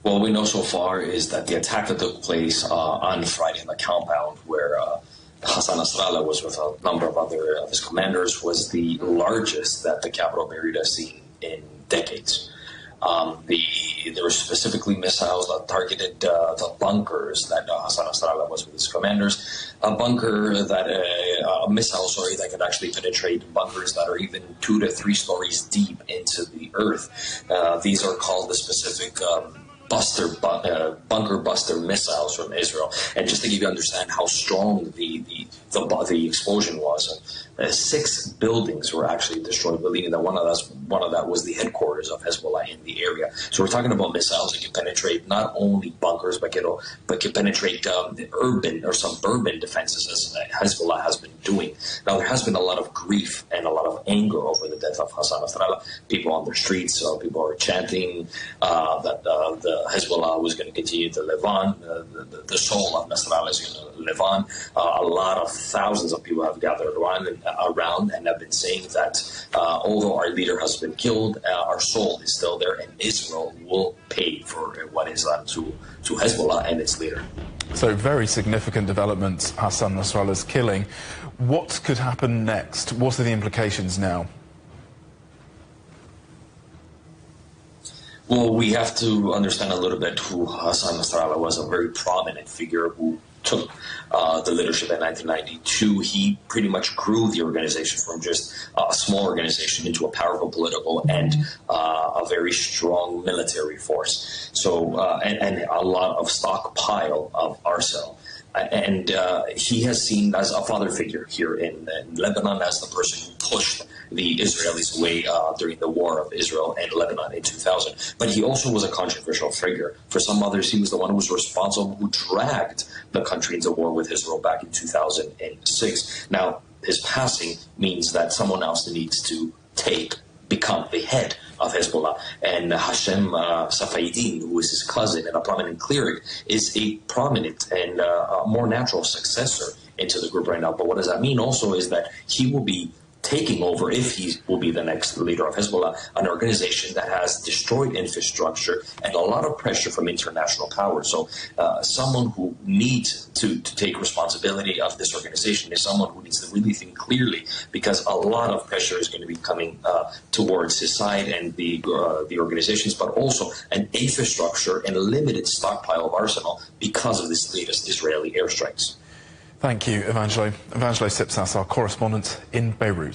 What we know so far is that the attack that took place on Friday in the compound where Hassan Nasrallah was with a number of other of his commanders was the largest that the capital Beirut has seen in decades. There were specifically missiles that targeted the bunkers that Hassan Nasrallah was with his commanders. A missile that could actually penetrate bunkers that are even 2 to 3 stories deep into the earth. These are called the specific bunker buster missiles from Israel. And just to give you understand how strong the explosion was, 6 buildings were actually destroyed, believing that one of that was the headquarters of Hezbollah in the area. So we're talking about missiles that can penetrate not only bunkers, but can penetrate urban or suburban defenses, as Hezbollah has been doing. Now, there has been a lot of grief and a lot of anger over the death of Hassan Nasrallah. People on the streets, people are chanting that the Hezbollah was going to continue to live on. The soul of Nasrallah is going to live on. A lot of thousands of people have gathered around and have been saying that although our leader has been killed, our soul is still there, and Israel will pay for what is done to Hezbollah and its leader. So very significant developments, Hassan Nasrallah's killing. What could happen next? What are the implications now? Well, we have to understand a little bit who Hassan Nasrallah was, a very prominent figure who took the leadership in 1992. He pretty much grew the organization from just a small organization into a powerful political and a very strong military force. So, and a lot of stockpile of arsenal. And he has seen as a father figure here in Lebanon, as the person who pushed the Israelis away during the war of Israel and Lebanon in 2000. But he also was a controversial figure. For some others, he was the one who was responsible, who dragged the country into war with Israel back in 2006. Now, his passing means that someone else needs to become the head of Hezbollah, and Hassan Nasrallah, who is his cousin and a prominent cleric, is a prominent and a more natural successor into the group right now. But what does that mean also is that he will be taking over, if he will be the next leader of Hezbollah, an organization that has destroyed infrastructure and a lot of pressure from international powers. So someone who needs to take responsibility of this organization is someone who needs to really think clearly, because a lot of pressure is going to be coming towards his side and the organizations, but also an infrastructure and a limited stockpile of arsenal because of this latest Israeli airstrikes. Thank you, Evangelo Sipsas, our correspondent in Beirut.